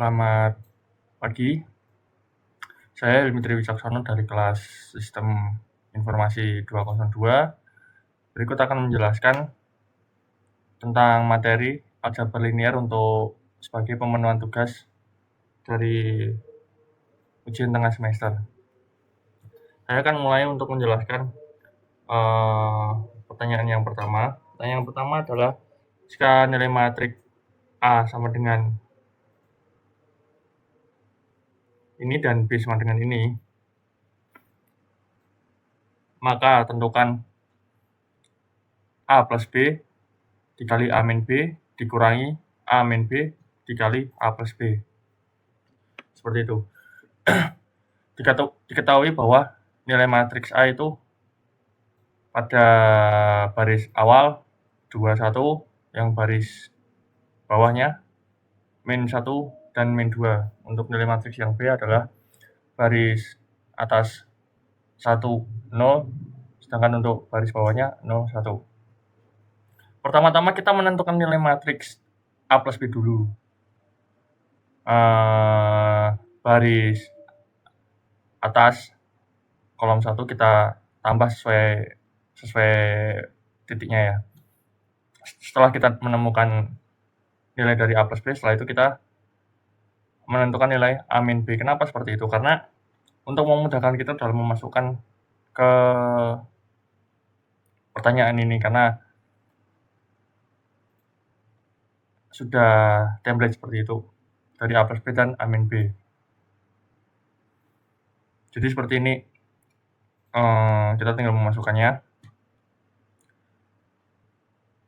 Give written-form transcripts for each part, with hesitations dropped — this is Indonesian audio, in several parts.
Selamat pagi, saya Dimitri Wicaksono dari kelas Sistem Informasi 202. Berikut akan menjelaskan tentang materi aljabar linier untuk sebagai pemenuhan tugas dari ujian tengah semester. Saya akan mulai untuk menjelaskan pertanyaan yang pertama. Pertanyaan yang pertama adalah jika nilai matriks A sama dengan ini dan B sama dengan ini, maka tentukan A plus B dikali A min B dikurangi A min B dikali A plus B. Seperti itu. Diketahui bahwa nilai matriks A itu pada baris awal 21, yang baris bawahnya min 1 dan min 2. Untuk nilai matriks yang B adalah baris atas 1, 0, sedangkan untuk baris bawahnya 0, 1. Pertama-tama kita menentukan nilai matriks A plus B dulu. Baris atas kolom 1 kita tambah sesuai titiknya ya. Setelah kita menemukan nilai dari A plus B, setelah itu kita menentukan nilai A min B. Kenapa seperti itu? Karena untuk memudahkan kita dalam memasukkan ke pertanyaan ini, karena sudah template seperti itu dari A plus B dan A min B. Jadi seperti ini, kita tinggal memasukkannya.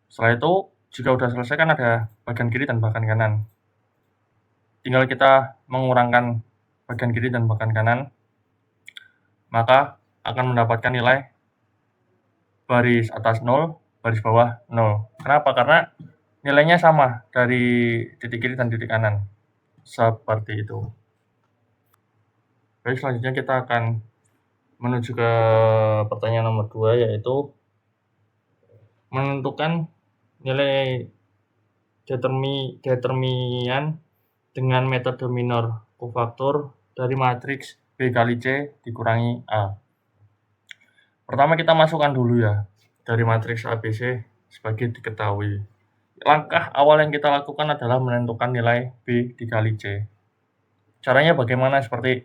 Setelah itu, jika sudah selesai kan ada bagian kiri dan bagian kanan. Tinggal kita mengurangkan bagian kiri dan bagian kanan, maka akan mendapatkan nilai baris atas 0, baris bawah 0. Kenapa? Karena nilainya sama dari titik kiri dan titik kanan. Seperti itu. Baik, selanjutnya kita akan menuju ke pertanyaan nomor 2, yaitu menentukan nilai determinan dengan metode minor kofaktor dari matriks B kali C dikurangi A. Pertama kita masukkan dulu ya, dari matriks ABC sebagai diketahui. Langkah awal yang kita lakukan adalah menentukan nilai B dikali C. Caranya bagaimana? Seperti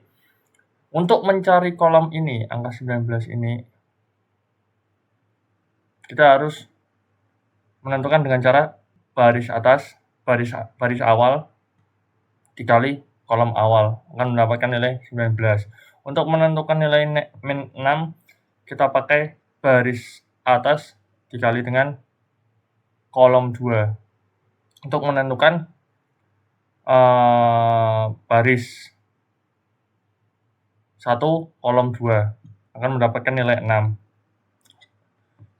untuk mencari kolom ini, angka 19 ini, kita harus menentukan dengan cara baris atas, baris awal dikali kolom awal, akan mendapatkan nilai 19. Untuk menentukan nilai min 6, kita pakai baris atas dikali dengan kolom 2. Untuk menentukan baris 1 kolom 2 akan mendapatkan nilai 6.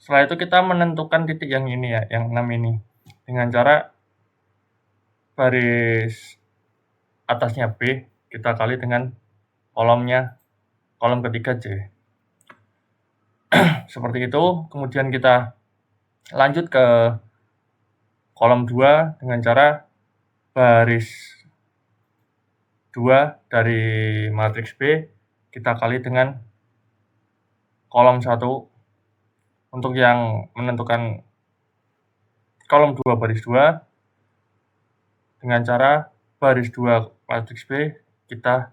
Setelah itu kita menentukan titik yang ini ya, yang 6 ini, dengan cara baris atasnya B kita kali dengan kolom ketiga C. Seperti itu. Kemudian kita lanjut ke kolom 2 dengan cara baris 2 dari matriks B kita kali dengan kolom 1. Untuk yang menentukan kolom 2 baris 2 dengan cara baris 2 matriks B kita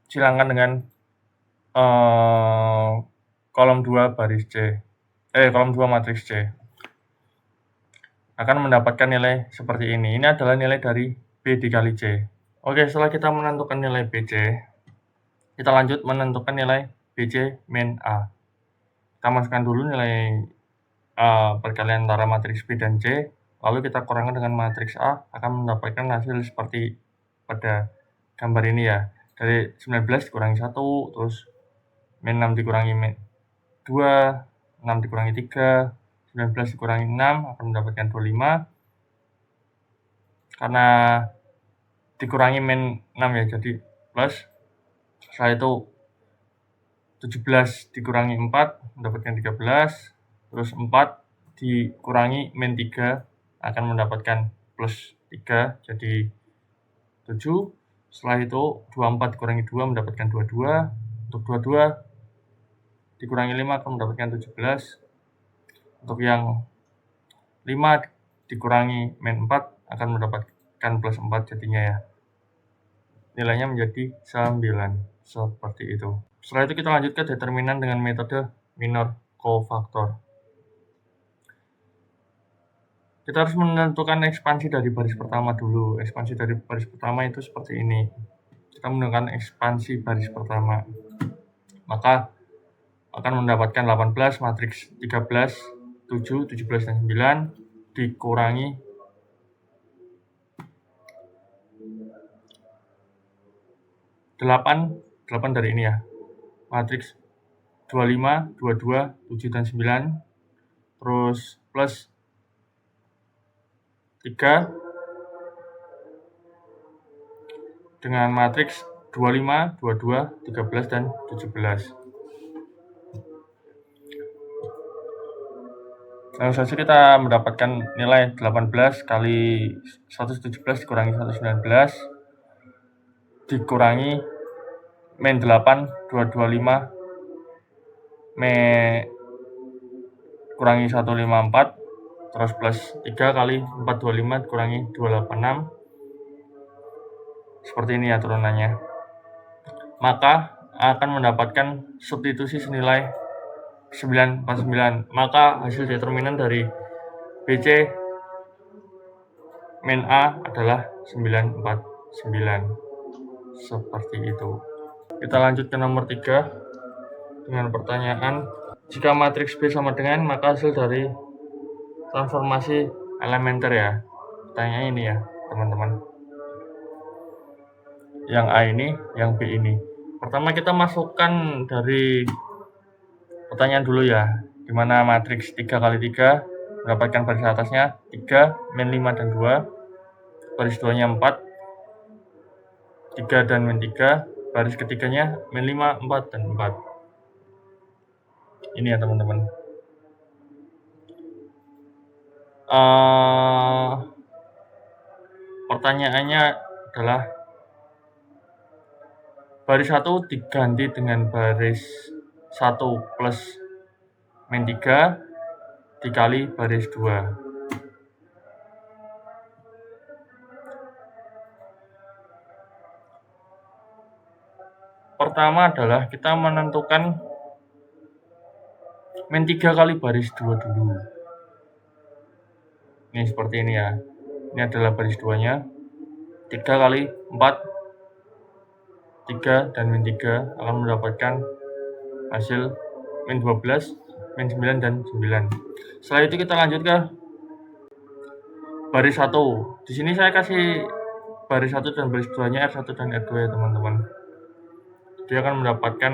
silangkan dengan kolom 2 baris C. Kolom 2 matriks C. Akan mendapatkan nilai seperti ini. Ini adalah nilai dari B dikali C. Oke, setelah kita menentukan nilai BC, kita lanjut menentukan nilai BC min A. Kita masukkan dulu nilai perkalian antara matriks B dan C, lalu kita kurangkan dengan matriks A, akan mendapatkan hasil seperti pada gambar ini ya. Dari 19 dikurangi 1, terus min 6 dikurangi min 2, 6 dikurangi 3, 19 dikurangi 6 akan mendapatkan 25. Karena dikurangi min 6 ya, jadi plus. Setelah itu 17 dikurangi 4 mendapatkan 13, terus 4 dikurangi min 3 akan mendapatkan plus 3, jadi 7. Setelah itu 24 dikurangi 2 mendapatkan 22. Untuk 22 dikurangi 5 akan mendapatkan 17. Untuk yang 5 dikurangi min 4 akan mendapatkan plus 4 jadinya ya. Nilainya menjadi 9. Seperti itu. Setelah itu kita lanjut ke determinan dengan metode minor cofactor. Kita harus menentukan ekspansi dari baris pertama dulu. Ekspansi dari baris pertama itu seperti ini. Kita menggunakan ekspansi baris pertama. Maka akan mendapatkan 18 matriks 13, 7, 17, dan 9 dikurangi 8 dari ini ya. Matriks 25, 22, 7, dan 9. Terus plus 3 dengan matriks 25, 22, 13, dan 17. Langsung saja kita mendapatkan nilai 18 kali 117 dikurangi 119 dikurangi min 8, 225 kurangi 154 terus plus 3 kali 425 dikurangi 286. Seperti ini ya turunannya. Maka akan mendapatkan substitusi senilai 949. Maka hasil determinan dari BC min A adalah 949. Seperti itu. Kita lanjut ke nomor 3 dengan pertanyaan, jika matriks B sama dengan, maka hasil dari transformasi elementer ya. Pertanyaannya ini ya teman-teman. Yang A ini, yang B ini. Pertama kita masukkan dari pertanyaan dulu ya, dimana matriks 3 kali 3 mendapatkan baris atasnya 3, min 5 dan 2, baris 2 nya 4, 3 dan min 3, baris ketiganya min 5, 4, dan 4. Ini ya teman-teman. Pertanyaannya adalah baris 1 diganti dengan baris 1 plus min 3 dikali baris 2. Pertama adalah kita menentukan min 3 kali baris 2 dulu. Ini seperti ini ya. Ini adalah baris 2-nya. 3 kali 4, 3 dan min 3 akan mendapatkan hasil min 12, min 9, dan 9. Setelah itu kita lanjut ke baris 1. Di sini saya kasih baris 1 dan baris 2-nya R1 dan R2 ya teman-teman. Dia akan mendapatkan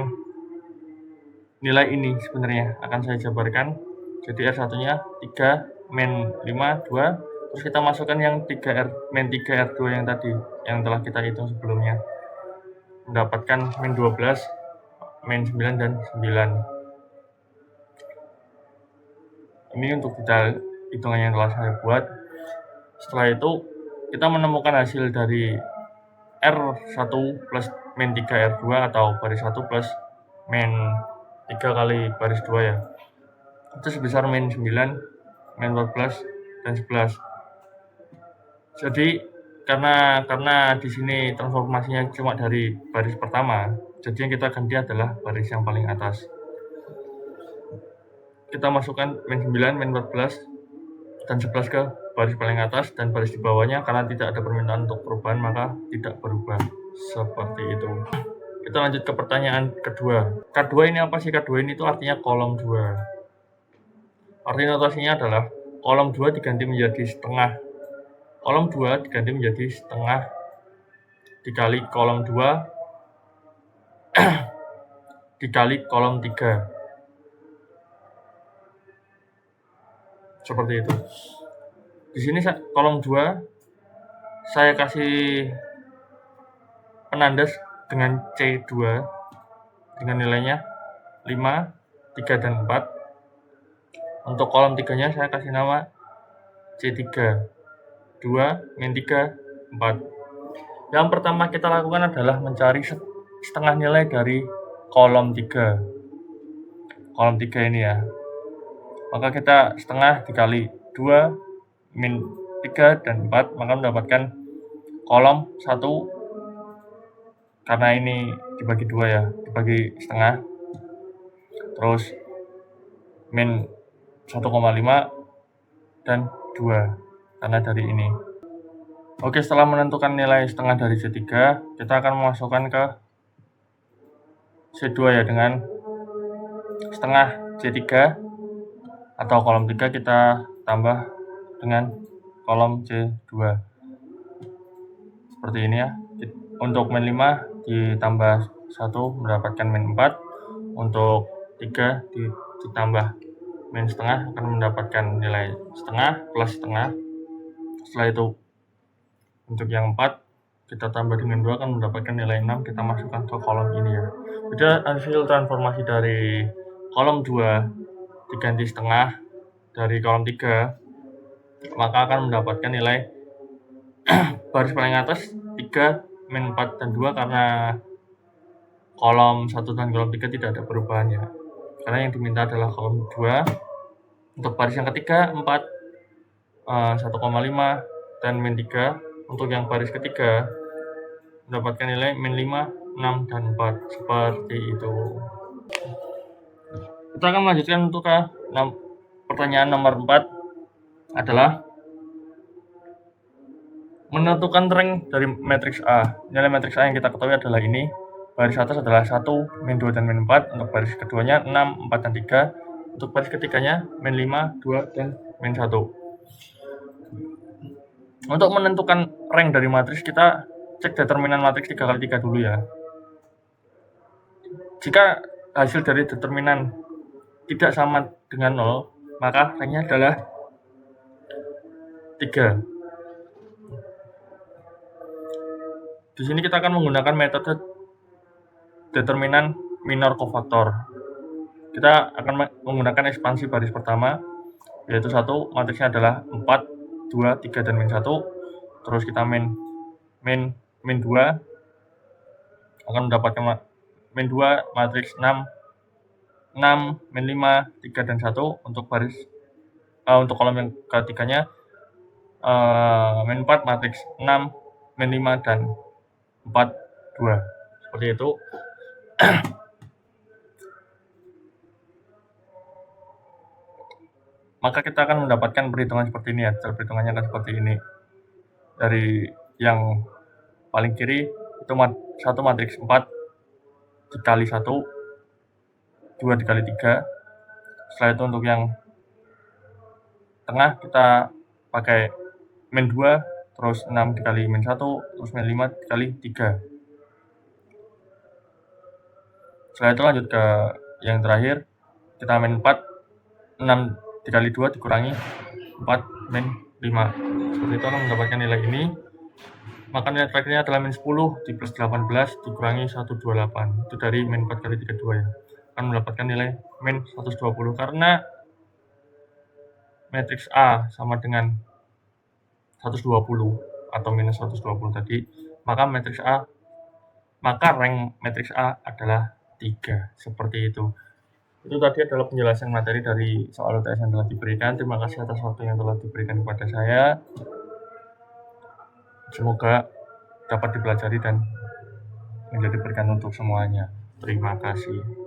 nilai ini sebenarnya. Akan saya jabarkan. Jadi R1-nya 3, min 5, 2. Terus kita masukkan yang 3R, min 3 R2 yang tadi, yang telah kita hitung sebelumnya. Mendapatkan min 12, min 9, dan 9. Ini untuk kita hitungan yang telah saya buat. Setelah itu kita menemukan hasil dari R1 plus min 3 R2 atau baris 1 plus min 3 kali baris 2 ya. Itu sebesar min 9, min 14, dan 11. Jadi karena di sini transformasinya cuma dari baris pertama, jadi yang kita ganti adalah baris yang paling atas. Kita masukkan min 9, min 14, dan 11 ke baris paling atas, dan baris di bawahnya karena tidak ada permintaan untuk perubahan maka tidak berubah. Seperti itu. Kita lanjut ke pertanyaan kedua. K2 ini apa sih? K2 ini itu artinya kolom 2. Arti notasinya adalah kolom 2 diganti menjadi setengah. Kolom 2 diganti menjadi setengah dikali kolom 2 dikali kolom 3. Seperti itu. Di sini kolom 2 saya kasih penanda dengan C2 dengan nilainya 5, 3, dan 4. Untuk kolom 3-nya saya kasih nama C3. 2, min 3, 4. Yang pertama kita lakukan adalah mencari setengah nilai dari kolom 3. Kolom 3 ini ya. Maka kita setengah dikali 2 min 3 dan 4, maka mendapatkan kolom 1, karena ini dibagi 2 ya, dibagi setengah, terus min 1,5 dan 2 karena dari ini. Oke, setelah menentukan nilai setengah dari C3, kita akan memasukkan ke C2 ya, dengan setengah C3 atau kolom 3 kita tambah dengan kolom C2 seperti ini ya. Untuk min 5 ditambah 1 mendapatkan min 4, untuk 3 ditambah min setengah akan mendapatkan nilai setengah plus setengah. Setelah itu untuk yang 4 kita tambah dengan 2 akan mendapatkan nilai 6, kita masukkan ke kolom ini ya. Jadi hasil transformasi dari kolom 2 diganti setengah dari kolom 3, maka akan mendapatkan nilai baris paling atas 3, min 4 dan 2, karena kolom 1 dan kolom 3 tidak ada perubahannya. Karena yang diminta adalah kolom 2. Untuk baris yang ketiga 4, 1,5 dan min 3. Untuk yang baris ketiga mendapatkan nilai min 5, 6 dan 4 seperti itu. Kita akan melanjutkan untuk ke pertanyaan nomor 4 adalah menentukan rank dari matriks A. Nilai matriks A yang kita ketahui adalah ini. Baris atas adalah 1, min 2 dan min 4. Untuk baris keduanya 6, 4 dan 3. Untuk baris ketiganya min 5, 2 dan min 1. Untuk menentukan rank dari matriks, kita cek determinan matriks 3 kali 3 dulu ya. Jika hasil dari determinan tidak sama dengan 0, maka ranknya adalah 3. Di sini kita akan menggunakan metode determinan minor kofaktor. Kita akan menggunakan ekspansi baris pertama, yaitu 1, matriksnya adalah 4, 2, 3 dan min 1. Terus kita min 2 akan mendapatkan min 2 matriks 6, min 5, 3 dan 1. Untuk baris untuk kolom yang ketiganya min 4 matriks 6, min 5 dan 4, 2. Seperti itu. Maka kita akan mendapatkan perhitungan seperti ini ya. Cara perhitungannya akan seperti ini. Dari yang paling kiri itu 1 matriks 4 dikali 1, 2 dikali 3. Setelah itu untuk yang tengah kita pakai min 2, terus 6 dikali min 1, terus min 5 dikali 3. Setelah itu lanjut ke yang terakhir, kita min 4, 6 dikali 2 dikurangi 4 min 5. Seperti itu akan mendapatkan nilai ini. Maka nilai terakhirnya adalah min 10 di plus 18 dikurangi 128. Itu dari min 4 kali 32 ya. Akan mendapatkan nilai min 120, karena matriks A sama dengan 120 atau minus 120 tadi, maka rank matriks A adalah 3. Seperti itu. Itu tadi adalah penjelasan materi dari soal UTS yang telah diberikan. Terima kasih atas waktu yang telah diberikan kepada saya. Semoga dapat dipelajari dan menjadi berguna untuk semuanya. Terima kasih.